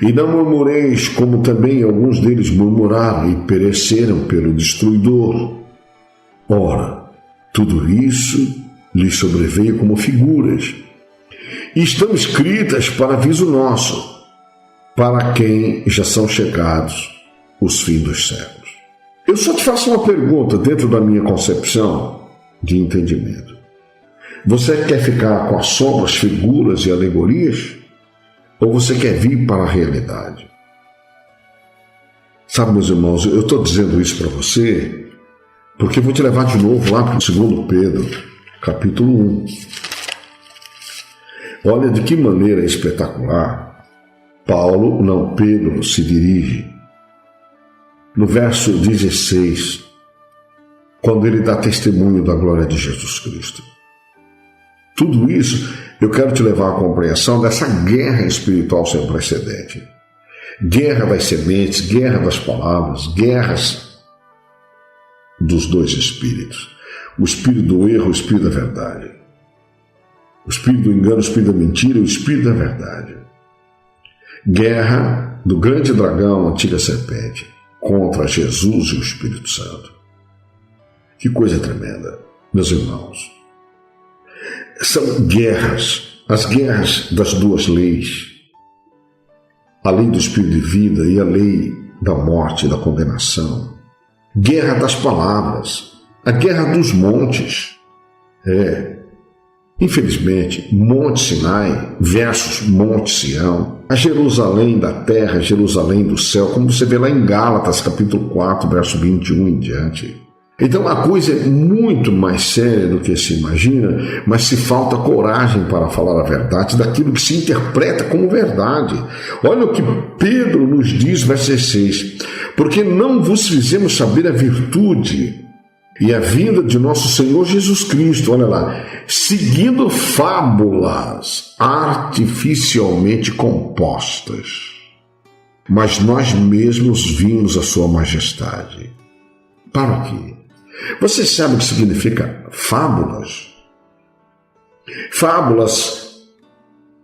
C: E não murmureis, como também alguns deles murmuraram e pereceram pelo destruidor. Ora, tudo isso lhes sobreveio como figuras, e estão escritas para aviso nosso, para quem já são chegados os fins dos séculos. Eu só te faço uma pergunta dentro da minha concepção de entendimento. Você quer ficar com as sombras, figuras e alegorias? Ou você quer vir para a realidade? Sabe, meus irmãos, eu estou dizendo isso para você porque eu vou te levar de novo lá para o 2 Pedro, capítulo 1. Olha de que maneira espetacular Pedro se dirige no verso 16, quando ele dá testemunho da glória de Jesus Cristo. Tudo isso eu quero te levar à compreensão dessa guerra espiritual sem precedente. Guerra das sementes, guerra das palavras, guerras dos dois espíritos. O espírito do erro, o espírito da verdade. O espírito do engano, o espírito da mentira e o espírito da verdade. Guerra do grande dragão, a antiga serpente, contra Jesus e o Espírito Santo. Que coisa tremenda, meus irmãos. São guerras, as guerras das duas leis, a lei do espírito de vida e a lei da morte e da condenação. Guerra das palavras, a guerra dos montes. Infelizmente, Monte Sinai versus Monte Sião, a Jerusalém da terra, Jerusalém do céu, como você vê lá em Gálatas, capítulo 4, verso 21 em diante. Então a coisa é muito mais séria do que se imagina, mas se falta coragem para falar a verdade daquilo que se interpreta como verdade. Olha o que Pedro nos diz, verso 16: porque não vos fizemos saber a virtude e a vinda de nosso Senhor Jesus Cristo, olha lá, seguindo fábulas artificialmente compostas, mas nós mesmos vimos a sua majestade. Para aqui. Você sabe o que significa fábulas? Fábulas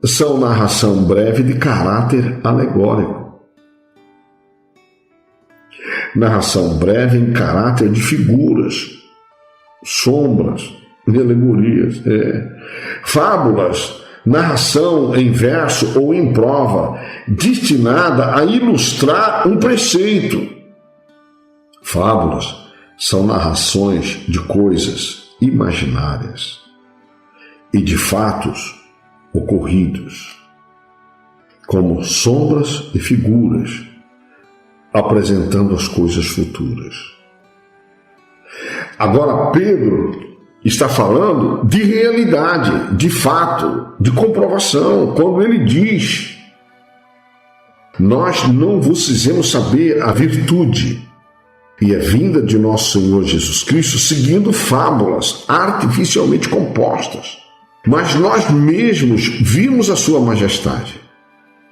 C: são narração breve de caráter alegórico. Narração breve em caráter de figuras, sombras e alegorias. Fábulas, narração em verso ou em prova, destinada a ilustrar um preceito. Fábulas são narrações de coisas imaginárias e de fatos ocorridos, como sombras e figuras, apresentando as coisas futuras. Agora, Pedro está falando de realidade, de fato, de comprovação, quando ele diz: nós não vos fizemos saber a virtude e a vinda de nosso Senhor Jesus Cristo seguindo fábulas artificialmente compostas, mas nós mesmos vimos a sua majestade,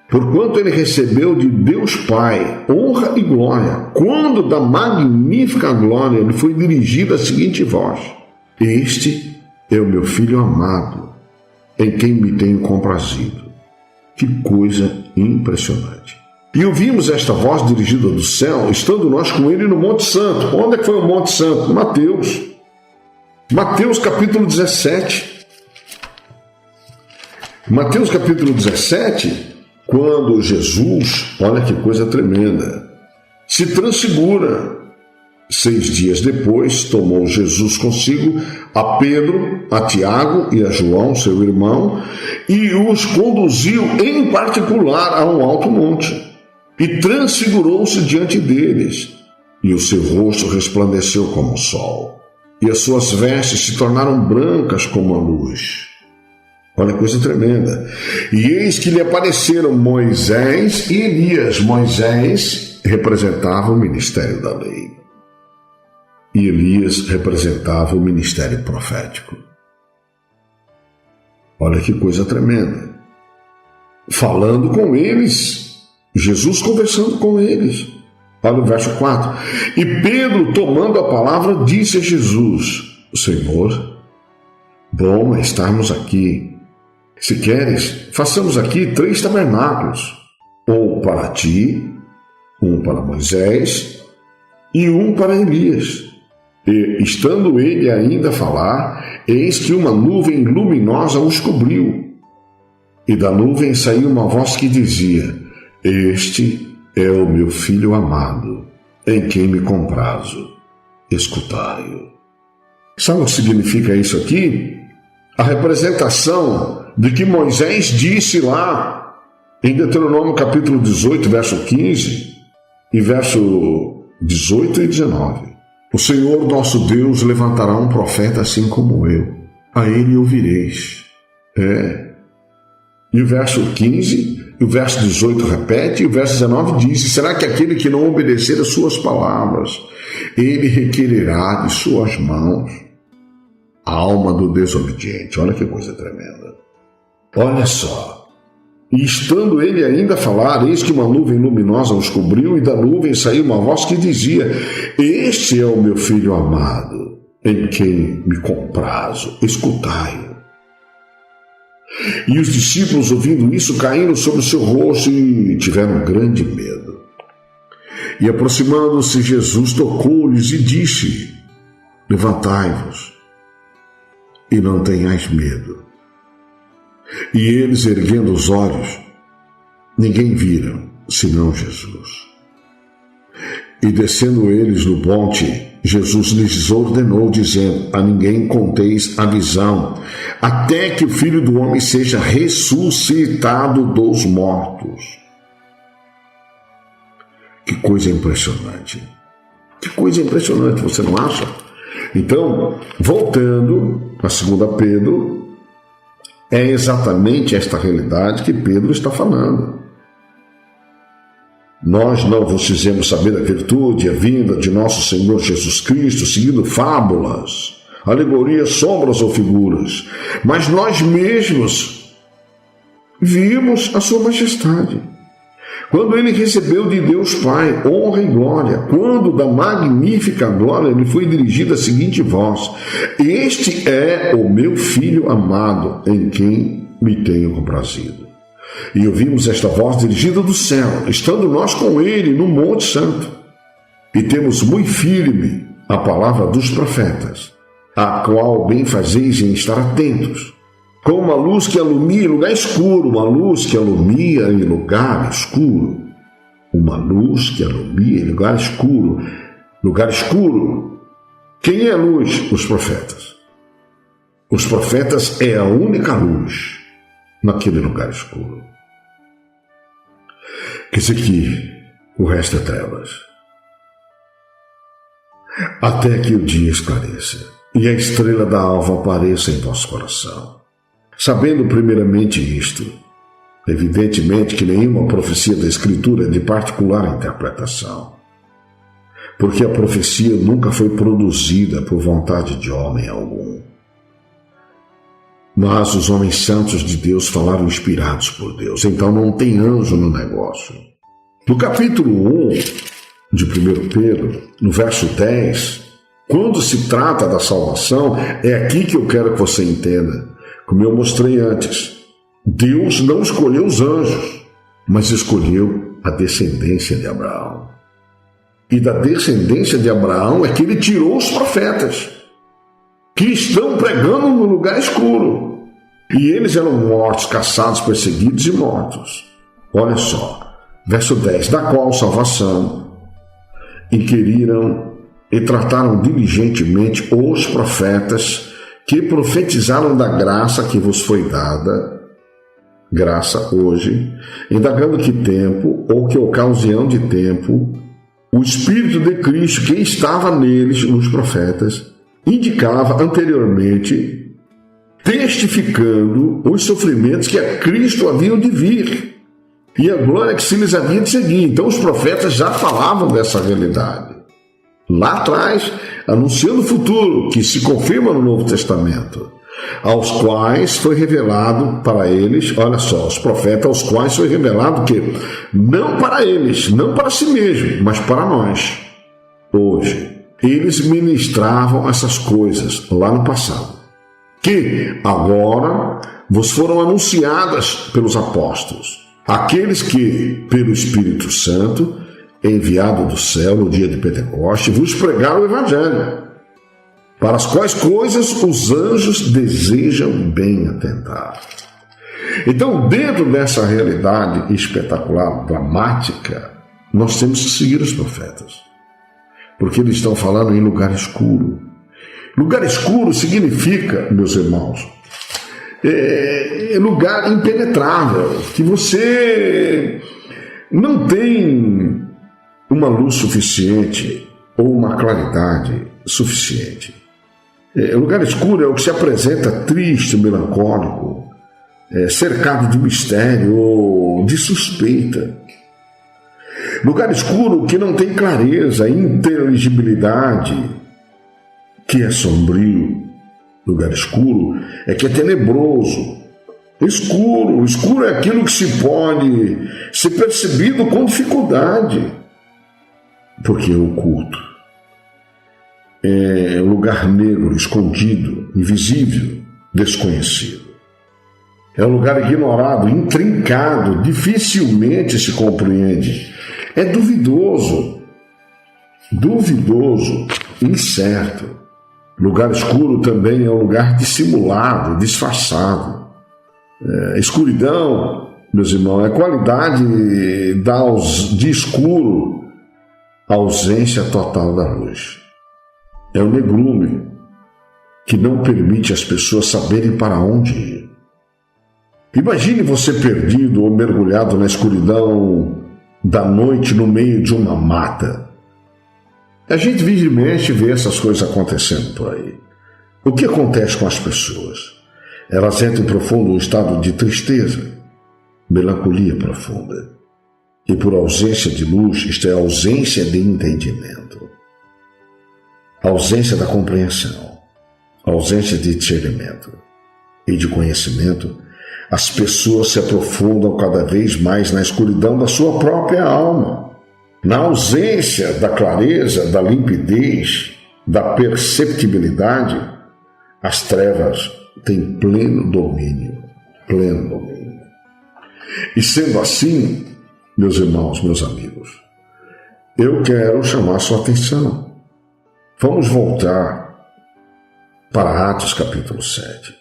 C: porquanto ele recebeu de Deus Pai honra e glória, quando da magnífica glória lhe foi dirigida a seguinte voz: este é o meu Filho amado, em quem me tenho comprazido. Que coisa impressionante! E ouvimos esta voz dirigida do céu, estando nós com ele no Monte Santo. Onde é que foi o Monte Santo? Mateus. Mateus capítulo 17. Mateus capítulo 17, quando Jesus, olha que coisa tremenda, se transfigura. 6 dias depois, tomou Jesus consigo a Pedro, a Tiago e a João, seu irmão, e os conduziu em particular a um alto monte. E transfigurou-se diante deles, e o seu rosto resplandeceu como o sol, e as suas vestes se tornaram brancas como a luz. Olha que coisa tremenda. E eis que lhe apareceram Moisés e Elias. Moisés representava o ministério da lei, e Elias representava o ministério profético. Olha que coisa tremenda. Falando com eles, Jesus conversando com eles. Olha o verso 4. E Pedro, tomando a palavra, disse a Jesus: Senhor, bom é estarmos aqui. Se queres, façamos aqui 3 tabernáculos, um para ti, um para Moisés e um para Elias. E, estando ele ainda a falar, eis que uma nuvem luminosa os cobriu. E da nuvem saiu uma voz que dizia: Este é o meu filho amado, em quem me comprazo. Escutai-o. Sabe o que significa isso aqui? A representação de que Moisés disse lá em Deuteronômio capítulo 18, verso 15 e verso 18 e 19. O Senhor nosso Deus levantará um profeta assim como eu. A ele ouvireis. E o verso 15, e o verso 18 repete, e o verso 19 diz: será que aquele que não obedecer às suas palavras, ele requererá de suas mãos a alma do desobediente? Olha que coisa tremenda. Olha só. E estando ele ainda a falar, eis que uma nuvem luminosa os cobriu, e da nuvem saiu uma voz que dizia: Este é o meu filho amado, em quem me comprazo, escutai-o. E os discípulos, ouvindo isso, caíram sobre o seu rosto e tiveram grande medo. E aproximando-se, Jesus tocou-lhes e disse: Levantai-vos e não tenhais medo. E eles, erguendo os olhos, ninguém viram, senão Jesus. E descendo eles no monte, Jesus lhes ordenou, dizendo: A ninguém conteis a visão, até que o Filho do Homem seja ressuscitado dos mortos. Que coisa impressionante. Que coisa impressionante, você não acha? Então, voltando para 2 Pedro, é exatamente esta realidade que Pedro está falando. Nós não vos fizemos saber a virtude e a vinda de nosso Senhor Jesus Cristo, seguindo fábulas, alegorias, sombras ou figuras, mas nós mesmos vimos a sua majestade. Quando ele recebeu de Deus Pai honra e glória, quando da magnífica glória lhe foi dirigida a seguinte voz: Este é o meu Filho amado, em quem me tenho comprazido. E ouvimos esta voz dirigida do céu, estando nós com ele no Monte Santo. E temos muito firme a palavra dos profetas, a qual bem fazeis em estar atentos. Como uma luz que alumia em lugar escuro, uma luz que alumia em lugar escuro. Uma luz que alumia em lugar escuro. Lugar escuro. Quem é a luz? Os profetas. Os profetas é a única luz naquele lugar escuro. Quer dizer que o resto é trevas. Até que o dia esclareça e a estrela da alva apareça em vosso coração. Sabendo primeiramente isto, evidentemente que nenhuma profecia da Escritura é de particular interpretação, porque a profecia nunca foi produzida por vontade de homem algum. Mas os homens santos de Deus falaram inspirados por Deus, então não tem anjo no negócio. No capítulo 1 de 1 Pedro, no verso 10, quando se trata da salvação, é aqui que eu quero que você entenda. Como eu mostrei antes, Deus não escolheu os anjos, mas escolheu a descendência de Abraão. E da descendência de Abraão é que ele tirou os profetas, que estão pregando no lugar escuro. E eles eram mortos, caçados, perseguidos e mortos. Olha só, verso 10, da qual salvação inquiriram e trataram diligentemente os profetas que profetizaram da graça que vos foi dada, graça hoje, indagando que tempo ou que ocasião de tempo o Espírito de Cristo que estava neles, nos profetas, indicava anteriormente, testificando os sofrimentos que a Cristo haviam de vir e a glória que se lhes havia de seguir. Então os profetas já falavam dessa realidade. Lá atrás, anunciando o futuro, que se confirma no Novo Testamento, aos quais foi revelado para eles, olha só, os profetas aos quais foi revelado que não para eles, não para si mesmo, mas para nós, hoje. Eles ministravam essas coisas lá no passado, que agora vos foram anunciadas pelos apóstolos, aqueles que, pelo Espírito Santo, enviado do céu no dia de Pentecoste, vos pregaram o Evangelho, para as quais coisas os anjos desejam bem atentar. Então, dentro dessa realidade espetacular, dramática, nós temos que seguir os profetas, porque eles estão falando em lugar escuro. Lugar escuro significa, meus irmãos, lugar impenetrável, que você não tem uma luz suficiente ou uma claridade suficiente. Lugar escuro é o que se apresenta triste, melancólico, cercado de mistério ou de suspeita. Lugar escuro que não tem clareza, inteligibilidade, que é sombrio. Lugar escuro é que é tenebroso. Escuro é aquilo que se pode ser percebido com dificuldade, porque é oculto. É um lugar negro, escondido, invisível, desconhecido. É um lugar ignorado, intrincado, dificilmente se compreende. É duvidoso, incerto. Lugar escuro também é um lugar dissimulado, disfarçado. Escuridão, meus irmãos, é qualidade de escuro, a ausência total da luz. É o negrume que não permite as pessoas saberem para onde ir. Imagine você perdido ou mergulhado na escuridão da noite no meio de uma mata. A gente vira e mexe vê essas coisas acontecendo por aí. O que acontece com as pessoas? Elas entram em profundo estado de tristeza, melancolia profunda. E por ausência de luz, isto é, ausência de entendimento, ausência da compreensão, ausência de discernimento e de conhecimento, as pessoas se aprofundam cada vez mais na escuridão da sua própria alma. Na ausência da clareza, da limpidez, da perceptibilidade, as trevas têm pleno domínio. E sendo assim, meus irmãos, meus amigos, eu quero chamar sua atenção. Vamos voltar para Atos capítulo 7.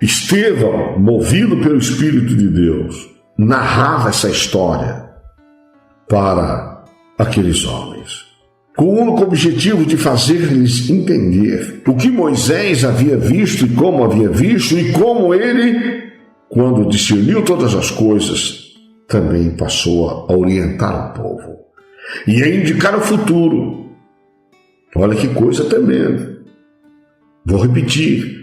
C: Estevão, movido pelo Espírito de Deus, narrava essa história para aqueles homens, com o único objetivo de fazer-lhes entender o que Moisés havia visto e como ele, quando discerniu todas as coisas, também passou a orientar o povo e a indicar o futuro. Olha que coisa tremenda. Vou repetir.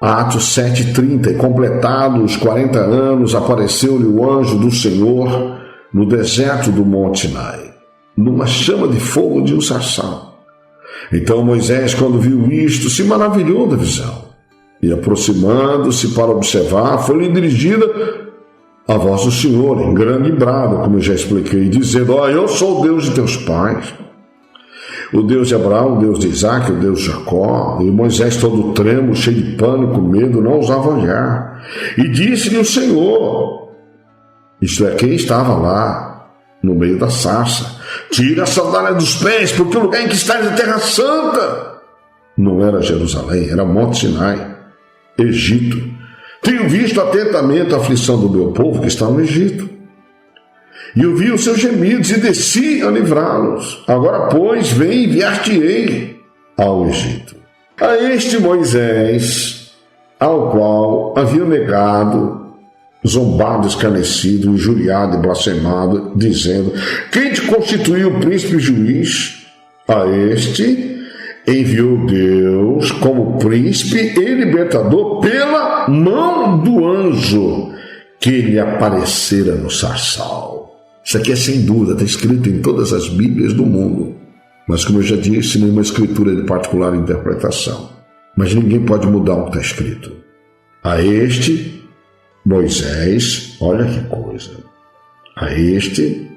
C: Atos 7:30, e completados os 40 anos, apareceu-lhe o anjo do Senhor no deserto do Monte Sinai, numa chama de fogo de um sarçal. Então Moisés, quando viu isto, se maravilhou da visão, e aproximando-se para observar, foi-lhe dirigida a voz do Senhor, em grande brado, como eu já expliquei, dizendo: eu sou o Deus de teus pais, o Deus de Abraão, o Deus de Isaac, o Deus de Jacó. E Moisés, todo trêmulo, cheio de pânico, medo, não ousava olhar. E disse-lhe o Senhor, isto é, quem estava lá no meio da sarça: tira a sandália dos pés, porque o lugar em que estás é terra santa. Não era Jerusalém, era Monte Sinai, Egito. Tenho visto atentamente a aflição do meu povo que está no Egito, e ouvi os seus gemidos e desci a livrá-los. Agora, pois, vem, enviar-te-ei ao Egito. A este Moisés, ao qual haviam negado, zombado, escarnecido, injuriado e blasfemado, dizendo: quem te constituiu príncipe e juiz? A este enviou Deus como príncipe e libertador pela mão do anjo que lhe aparecera no sarçal. Isso aqui é sem dúvida, está escrito em todas as Bíblias do mundo. Mas, como eu já disse, nenhuma escritura de particular interpretação. Mas ninguém pode mudar o que está escrito. A este Moisés, olha que coisa, a este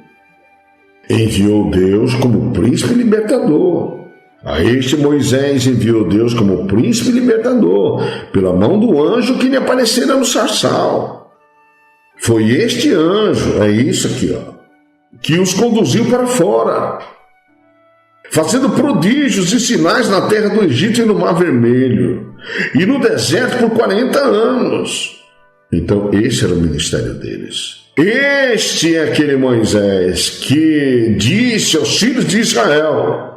C: enviou Deus como príncipe e libertador. A este Moisés enviou Deus como príncipe libertador, pela mão do anjo que lhe aparecera no sarçal. Foi este anjo, é isso aqui, que os conduziu para fora, fazendo prodígios e sinais na terra do Egito e no Mar Vermelho, e no deserto por 40 anos. Então, esse era o ministério deles. Este é aquele Moisés que disse aos filhos de Israel: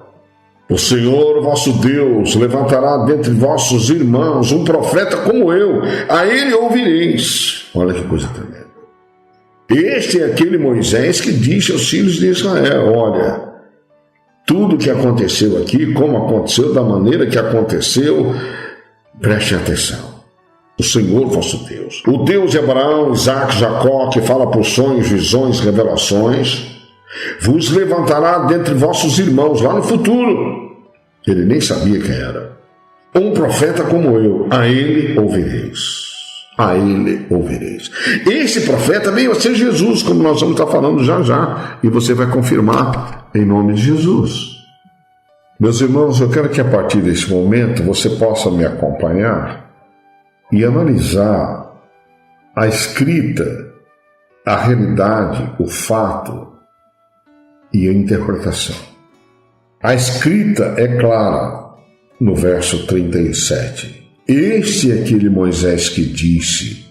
C: o Senhor vosso Deus levantará dentre vossos irmãos um profeta como eu, a ele ouvireis. Olha que coisa tremenda. Este é aquele Moisés que disse aos filhos de Israel: olha, tudo que aconteceu aqui, como aconteceu, da maneira que aconteceu, preste atenção. O Senhor vosso Deus, o Deus de Abraão, Isaque, Jacó, que fala por sonhos, visões, revelações, vos levantará dentre vossos irmãos lá no futuro. Ele nem sabia quem era. Um profeta como eu, a ele ouvireis. A ele ouvireis. Esse profeta veio a ser Jesus, como nós vamos estar falando já já, e você vai confirmar em nome de Jesus. Meus irmãos, eu quero que a partir desse momento você possa me acompanhar e analisar a escrita, a realidade, o fato e a interpretação. A escrita é clara no verso 37. Este é aquele Moisés que disse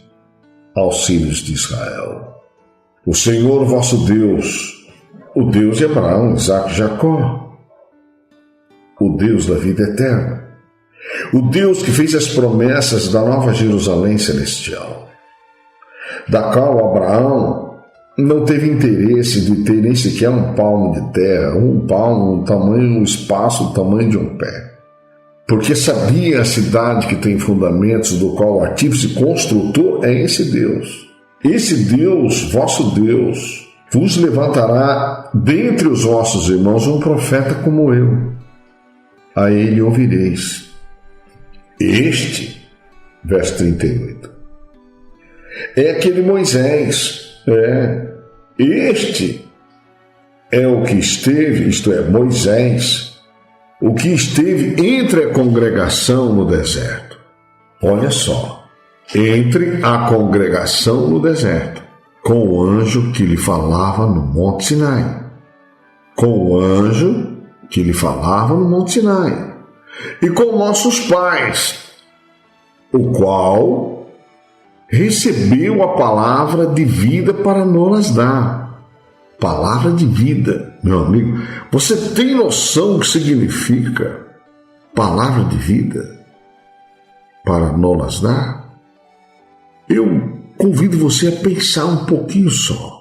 C: aos filhos de Israel: o Senhor vosso Deus, o Deus de Abraão, Isaque e Jacó, o Deus da vida eterna, o Deus que fez as promessas da nova Jerusalém celestial, da qual Abraão não teve interesse de ter nem sequer um palmo de terra, um palmo, um espaço, o tamanho de um pé. Porque sabia a cidade que tem fundamentos, do qual o artífice construtor é esse Deus. Esse Deus, vosso Deus, vos levantará dentre os vossos irmãos um profeta como eu. A ele ouvireis. Este, verso 38, é aquele Moisés, este é o que esteve, isto é, Moisés, o que esteve entre a congregação no deserto. Olha só, entre a congregação no deserto, com o anjo que lhe falava no Monte Sinai. Com o anjo que lhe falava no Monte Sinai. E com nossos pais, o qual recebeu a palavra de vida para nos dar. Palavra de vida, meu amigo. Você tem noção do que significa palavra de vida para nos dar? Eu convido você a pensar um pouquinho só.